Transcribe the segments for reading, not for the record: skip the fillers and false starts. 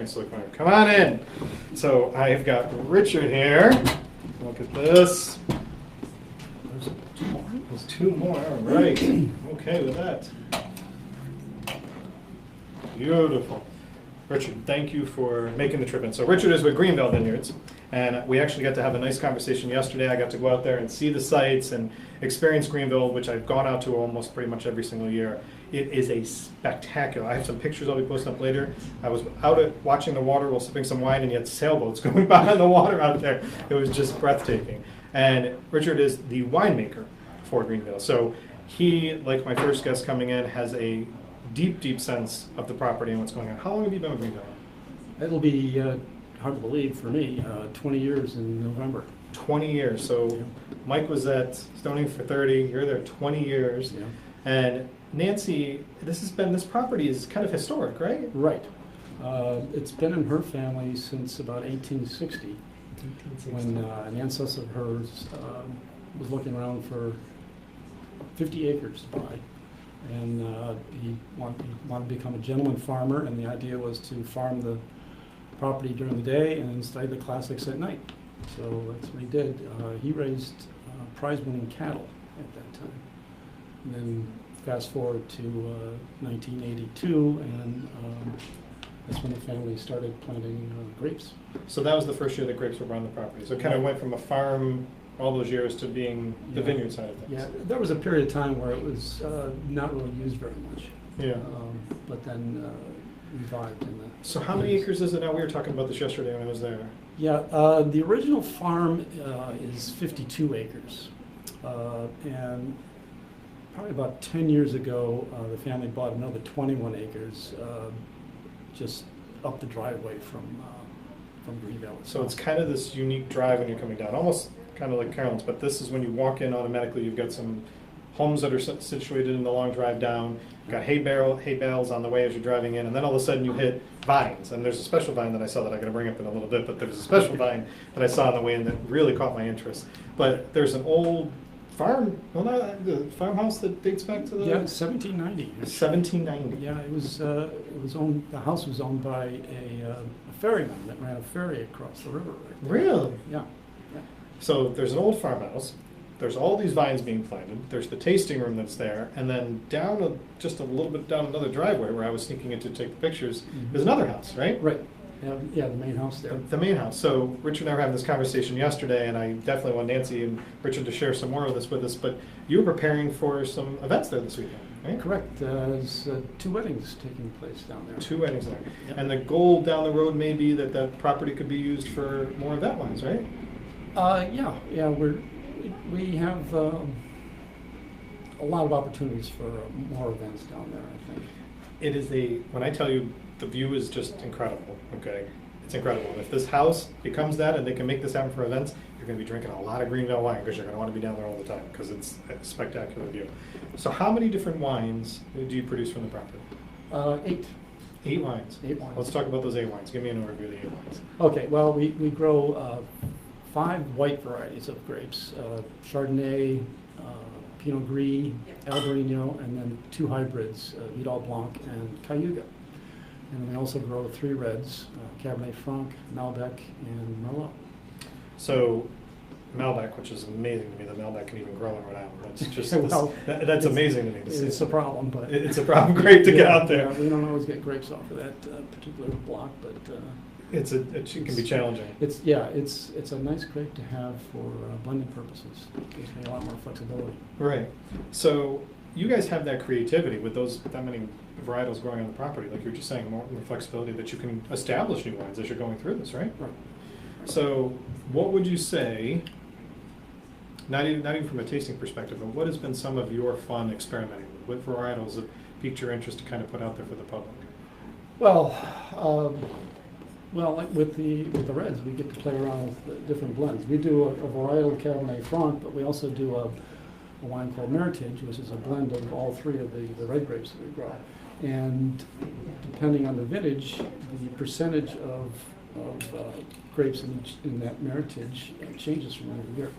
Come on in. So I've got Richard here. Look at this. There's two more. All right. Okay with that. Beautiful. Richard, thank you for making the trip in. So Richard is with Greenvale Vineyards, and we actually got to have a nice conversation yesterday. I got to go out there and see the sites and experience Greenville, which I've gone out to almost pretty much every single year. It is a spectacular. I have some pictures I'll be posting up later. I was out watching the water while sipping some wine, and yet sailboats going by on the water out there. It was just breathtaking. And Richard is the winemaker for Greenvale. So he, like my first guest coming in, has a deep, deep sense of the property and what's going on. How long have you been with Greenvale? It'll be hard to believe for me, 20 years in November. 20 years. So Yeah. Mike was at Stoning for 30. You're there 20 years. Yeah. And Nancy, this property is kind of historic, right? Right. It's been in her family since about 1860, when an ancestor of hers was looking around for 50 acres to buy. And he wanted to become a gentleman farmer, and the idea was to farm the property during the day and study the classics at night. So that's what he did. He raised prize-winning cattle at that time. And then fast forward to 1982, and that's when the family started planting grapes. So that was the first year that grapes were on the property. So it kind of went from a farm all those years to being the vineyard side of things. Yeah, there was a period of time where it was not really used very much. Yeah. But then revived in the. So how many acres is it now? We were talking about this yesterday when I was there. Yeah, the original farm is 52 acres. And probably about 10 years ago, the family bought another 21 acres just up the driveway from Greenvale. So it's kind of this unique drive when you're coming down, almost kind of like Carolyn's, but this is when you walk in automatically, you've got some homes that are situated in the long drive down. You've got hay bales on the way as you're driving in, and then all of a sudden you hit vines. And there's a special vine that I saw that I'm going to bring up in a little bit, but there's a special vine that I saw on the way in that really caught my interest. But there's an old the farmhouse that dates back to the 1790. 1790. Yeah, it was owned. The house was owned by a ferryman that ran a ferry across the river. Right there. Really? Yeah. So there's an old farmhouse. There's all these vines being planted. There's the tasting room that's there, and then just a little bit down another driveway where I was sneaking in to take the pictures. There's another house, right? Right. Yeah, the main house there. The main house. So Richard and I were having this conversation yesterday, and I definitely want Nancy and Richard to share some more of this with us. But you were preparing for some events there this weekend, right? Correct. There's 2 weddings taking place down there. 2 weddings there. Yep. And the goal down the road may be that property could be used for more event ones, right? Yeah. We have a lot of opportunities for more events down there, I think. It is when I tell you the view is just incredible, okay? It's incredible. If this house becomes that and they can make this happen for events, you're going to be drinking a lot of Greenvale wine because you're going to want to be down there all the time because it's a spectacular view. So how many different wines do you produce from the property? 8. 8 wines. 8 wines. Let's talk about those 8 wines. Give me an overview of the 8 wines. Okay, well, we grow 5 white varieties of grapes, Chardonnay, Pinot Gris, Albarino, and then 2 hybrids, Vidal Blanc and Cayuga. And we also grow 3 reds, Cabernet Franc, Malbec, and Merlot. So Malbec, which is amazing to me, that Malbec can even grow in Rhode Island. That's just Well, that's amazing to me to see. It's a problem, but It's a problem. Great to get out there. Yeah, we don't always get grapes off of that particular block, but It can be challenging. It's a nice grape to have for blending purposes. It gives me a lot more flexibility. Right. So you guys have that creativity with that many varietals growing on the property, like you were just saying, more flexibility that you can establish new wines as you're going through this, right? Right. So what would you say, not even from a tasting perspective, but what has been some of your fun experimenting with varietals that piqued your interest to kind of put out there for the public? Well, like with the reds, we get to play around with different blends. We do a varietal Cabernet Franc, but we also do a wine called Meritage, which is a blend of all 3 of the red grapes that we grow. And depending on the vintage, the percentage of grapes in that Meritage changes from year to year.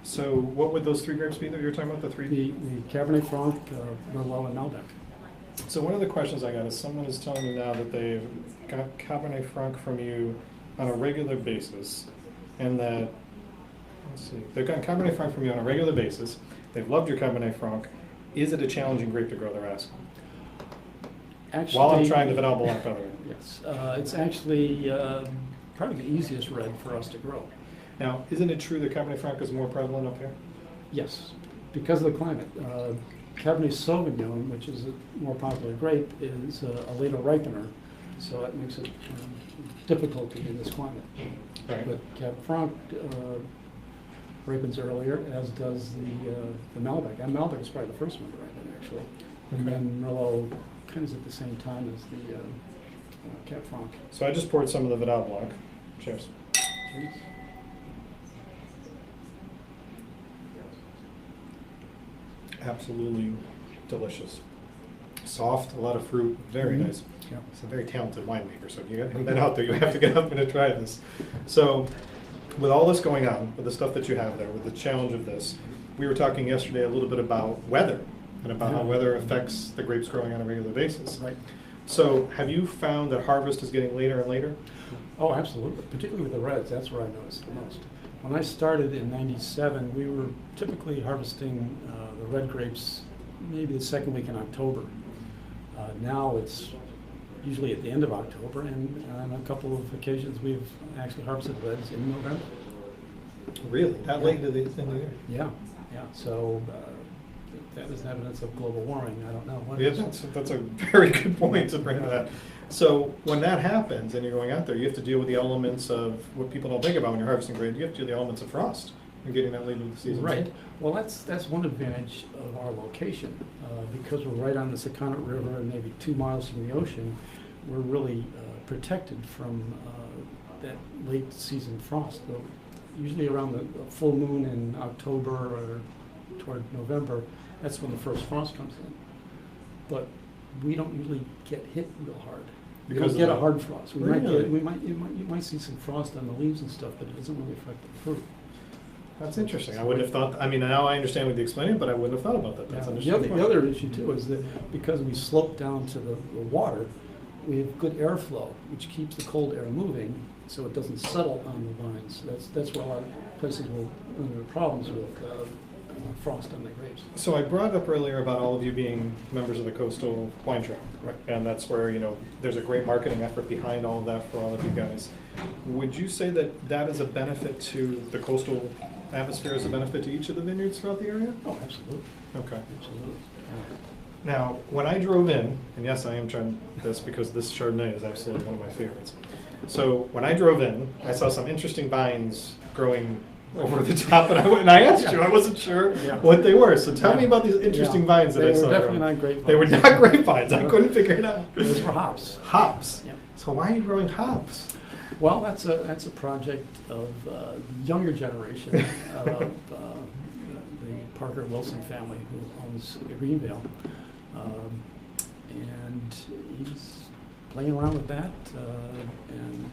So what would those 3 grapes be that you're talking about, the 3? The Cabernet Franc, Merlot, and Malbec. So one of the questions I got is someone is telling me now that they've got Cabernet Franc from you on a regular basis, and that, let's see, they've got Cabernet Franc from you on a regular basis. They've loved your Cabernet Franc. Is it a challenging grape to grow? They're asking. Actually, While I'm trying to Vidal Blanc, by the way. Yes, it's actually probably the easiest red for us to grow. Now, isn't it true that Cabernet Franc is more prevalent up here? Yes, because of the climate. Cabernet Sauvignon, which is a more popular grape, is a later ripener, so that makes it difficult in this climate. Right. But Cab Franc ripens earlier, as does the Malbec. And Malbec is probably the first one to ripen, actually. And Okay. then Merlot kind of at the same time as the Cab Franc. So I just poured some of the Vidal Blanc. Cheers. Cheers. Absolutely delicious. Soft, a lot of fruit, very Mhm. nice. Yeah. He's a very talented winemaker, so if you haven't been out there, you have to get up and try this. So, with all this going on, with the stuff that you have there, with the challenge of this, we were talking yesterday a little bit about weather, and about how Yeah. weather affects the grapes growing on a regular basis. Right. So, have you found that harvest is getting later and later? Oh, absolutely. Particularly with the reds, that's where I noticed the most. When I started in '97, we were typically harvesting the red grapes maybe the second week in October. Now it's usually at the end of October, and on a couple of occasions we've actually harvested reds in November. Really? That late into the year? Yeah, yeah. So that is evidence of global warming. I don't know what Yeah, it is. that's a very good point to bring to that. So when that happens and you're going out there, you have to deal with the elements of what people don't think about when you're harvesting grape. You have to deal with the elements of frost and getting that late into the season. Right. Well, that's one advantage of our location. Because we're right on the Sakonnet River and maybe 2 miles from the ocean, we're really protected from that late season frost. Though usually around the full moon in October or toward November, that's when the first frost comes in. But we don't usually get hit real hard. We Because don't of get a the- hard frost. We Really? you might see some frost on the leaves and stuff, but it doesn't really affect the fruit. That's interesting. I wouldn't have thought, I mean, now I understand what you explained, but I wouldn't have thought about that. That's an The interesting point. other issue too is that because we slope down to the water, we have good airflow, which keeps the cold air moving, so it doesn't settle on the vines. That's where a lot of places will run into problems with frost on the grapes. So I brought up earlier about all of you being members of the Coastal Wine Trail. Right. And that's where, there's a great marketing effort behind all of that for all of you guys. Would you say that that is a benefit to the coastal atmosphere, as a benefit to each of the vineyards throughout the area? Oh, absolutely, Okay. absolutely. Now, when I drove in, and yes, I am trying this because this Chardonnay is absolutely one of my favorites. So when I drove in, I saw some interesting vines growing over the top, and I asked you, I wasn't sure Yeah. what they were. So tell me about these interesting Yeah. vines that I saw. They were definitely growing. not grapevines. They were not grapevines. I couldn't figure it out. Those were hops. Hops. Yeah. So why are you growing hops? Well, that's a project of the younger generation of the Parker Wilson family who owns Greenvale. And he's playing around with that, and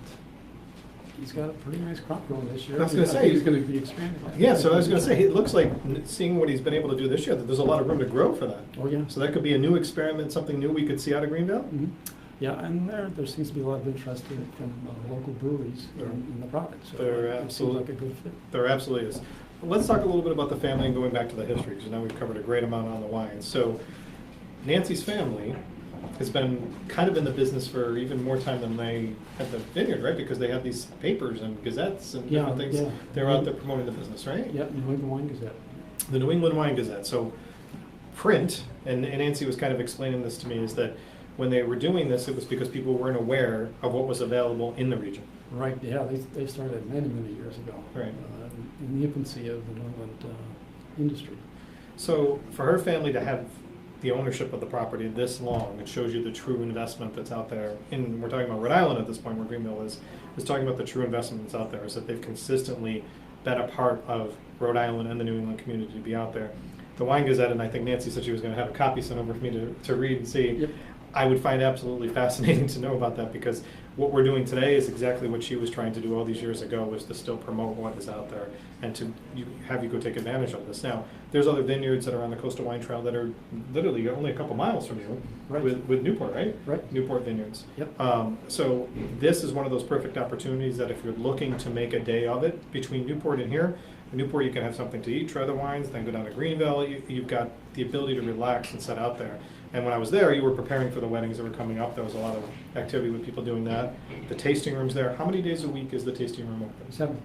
he's got a pretty nice crop growing this year. I was gonna say- think he's going to be expanding that. Yeah, so I was going to say, it looks like, seeing what he's been able to do this year, that there's a lot of room to grow for that. Oh, yeah. So that could be a new experiment, something new we could see out of Greenvale? Mhm. Yeah, and there seems to be a lot of interest from local breweries in the product. So There it seems absolutely- like a good fit. There absolutely is. Let's talk a little bit about the family and going back to the history, because now we've covered a great amount on the wine. So Nancy's family has been kind of in the business for even more time than they had the vineyard, right? Because they have these papers and gazettes and Yeah, different things. yeah. They're out there promoting the business, right? Yep, New England Wine Gazette. The New England Wine Gazette. So print, and Nancy was kind of explaining this to me, is that when they were doing this, it was because people weren't aware of what was available in the region. Right, yeah, they started many, many years ago. Right. In the infancy of the New England industry. So for her family to have the ownership of the property this long, it shows you the true investment that's out there. And we're talking about Rhode Island at this point, where Greenvale is talking about the true investment that's out there, is that they've consistently been a part of Rhode Island and the New England community to be out there. The Wine Gazette, and I think Nancy said she was going to have a copy sent over for me to read and see. Yep. I would find absolutely fascinating to know about that, because what we're doing today is exactly what she was trying to do all these years ago, was to still promote what is out there and to have you go take advantage of this. Now, there's other vineyards that are on the Coastal Wine Trail that are literally only a couple miles from you, Right. with Newport, right? Right. Newport Vineyards. Yep. So this is one of those perfect opportunities that if you're looking to make a day of it between Newport and here, in Newport you can have something to eat, try the wines, then go down to Greenvale. You've got the ability to relax and set out there. And when I was there, you were preparing for the weddings that were coming up. There was a lot of activity with people doing that. The tasting room's there. How many days a week is the tasting room open? 7.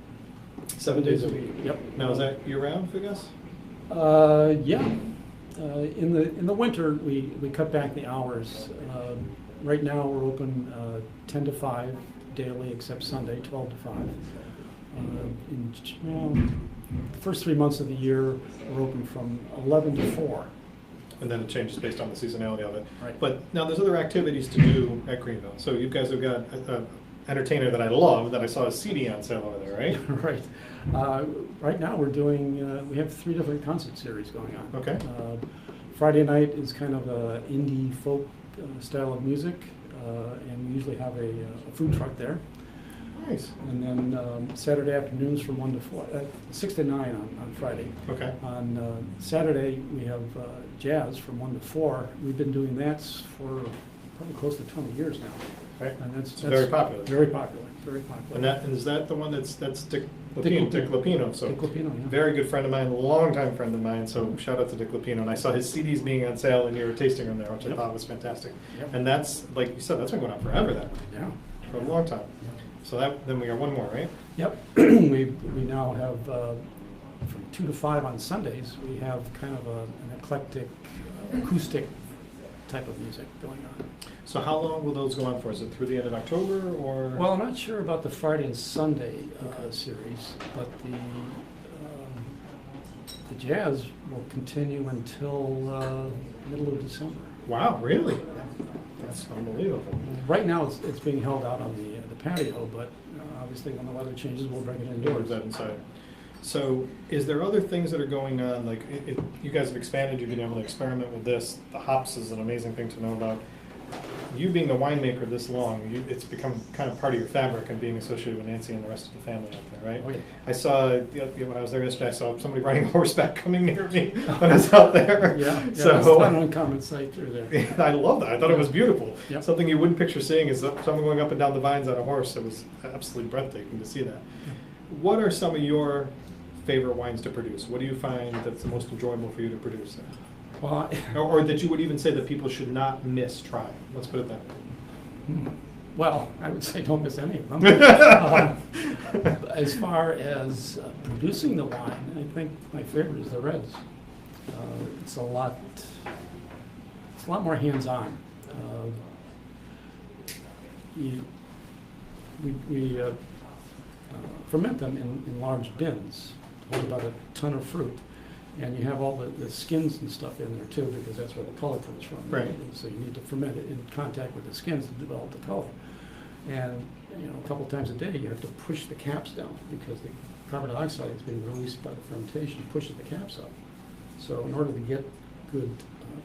7 days a week. Yep. Now, is that year-round, I guess? Yeah. In the winter, we cut back the hours. Right now, we're open 10 to 5 daily, except Sunday, 12 to 5. The first 3 months of the year, we're open from 11 to 4. And then it changes based on the seasonality of it. Right. But now there's other activities to do at Greenville. So you guys have got an entertainer that I love, that I saw a CD on sale over there, right? Right. Right now, we're doing, we have 3 different concert series going on. Okay. Friday night is kind of a indie folk style of music, and we usually have a food truck there. Nice. And then Saturday afternoons from 1 to 4, 6 to 9 on Friday. Okay. On Saturday, we have jazz from 1 to 4. We've been doing that for probably close to 20 years now. Right. And that's very popular. Very popular. Very popular. And is that the one that's Dick Lupino. Lupino? So Dick Lupino, yeah. very good friend of mine, longtime friend of mine. So shout out to Dick Lupino. And I saw his CDs being on sale in your tasting room there, which I Yep. thought was fantastic. Yep. And that's, like you said, that's been going on forever. That Yeah. for a long time. So then we got one more, right? Yep. We now have, from 2 to 5 on Sundays, we have kind of an eclectic acoustic type of music going on. So how long will those go on for? Is it through the end of October, or? Well, I'm not sure about the Friday and Sunday series, but the jazz will continue until middle of December. Wow, really? That's unbelievable. Right now, it's being held out on the patio, but obviously when the weather changes, we'll bring it indoors. That inside. So is there other things that are going on? Like you guys have expanded, you've been able to experiment with this. The hops is an amazing thing to know about. You being the winemaker this long, it's become kind of part of your fabric and being associated with Nancy and the rest of the family out there, right? Oh, yeah. I saw, when I was there yesterday, I saw somebody riding horseback coming near me when I was out there. Yeah, So that's not an uncommon sight through there. I love that. I thought it was beautiful. Yep. Something you wouldn't picture seeing is someone going up and down the vines on a horse. It was absolutely breathtaking to see that. What are some of your favorite wines to produce? What do you find that's the most enjoyable for you to produce? Well, Or that you would even say that people should not miss trying? Let's put it that way. well, I would say don't miss any of them. As far as producing the wine, I think my favorite is the reds. It's a lot more hands-on. We ferment them in large bins, hold about a ton of fruit. And you have all the skins and stuff in there too, because that's where the color comes from. Right. And so you need to ferment it in contact with the skins to develop the color. And a couple times a day you have to push the caps down, because the carbon dioxide is being released by the fermentation, pushes the caps up. So in order to get good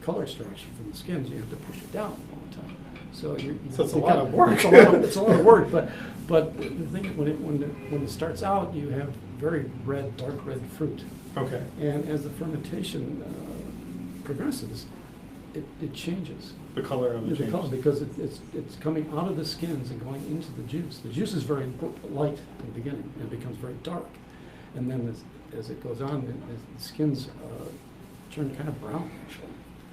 color extraction from the skins, you have to push it down all the time. So it's a lot of work. It's a lot of work, but the thing when it starts out, you have very red, dark red fruit. Okay. And as the fermentation progresses, it changes. The color of it The changes. color, because it's coming out of the skins and going into the juice. The juice is very light in the beginning, and it becomes very dark. And then as it goes on, the skins turn kind of brown, actually.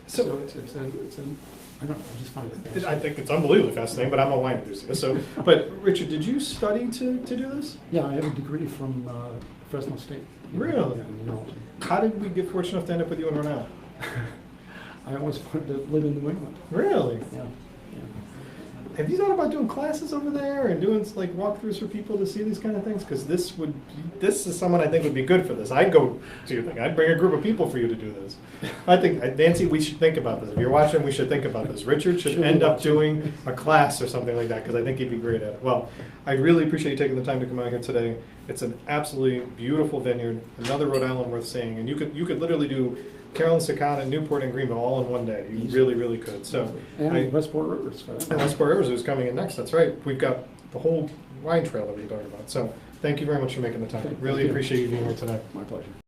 So I don't know, I just find it fascinating. I think it's unbelievably fascinating, but I'm a wine enthusiast. So, but Richard, did you study to do this? Yeah, I have a degree from Fresno State. Really? Yeah, in enology. How did we get fortunate enough to end up with you in Rhode Island? I always wanted to live in New England. Really? Yeah. Have you thought about doing classes over there and doing like walkthroughs for people to see these kind of things? Because this is someone I think would be good for this. I'd go to your thing. I'd bring a group of people for you to do this. I think, Nancy, we should think about this. If you're watching, we should think about this. Richard should end up doing a class or something like that, because I think he'd be great at it. Well, I really appreciate you taking the time to come out here today. It's an absolutely beautiful vineyard, another Rhode Island worth seeing, and you could literally do Carroll and Secana, Newport and Greenville all in one day. You really could. So, And Westport Rivers for that. and Westport Rivers is coming in next. That's right. We've got the whole wine trail that we talked about. So, thank you very much for making the time. Okay, Really thank you. appreciate you being here today. My pleasure.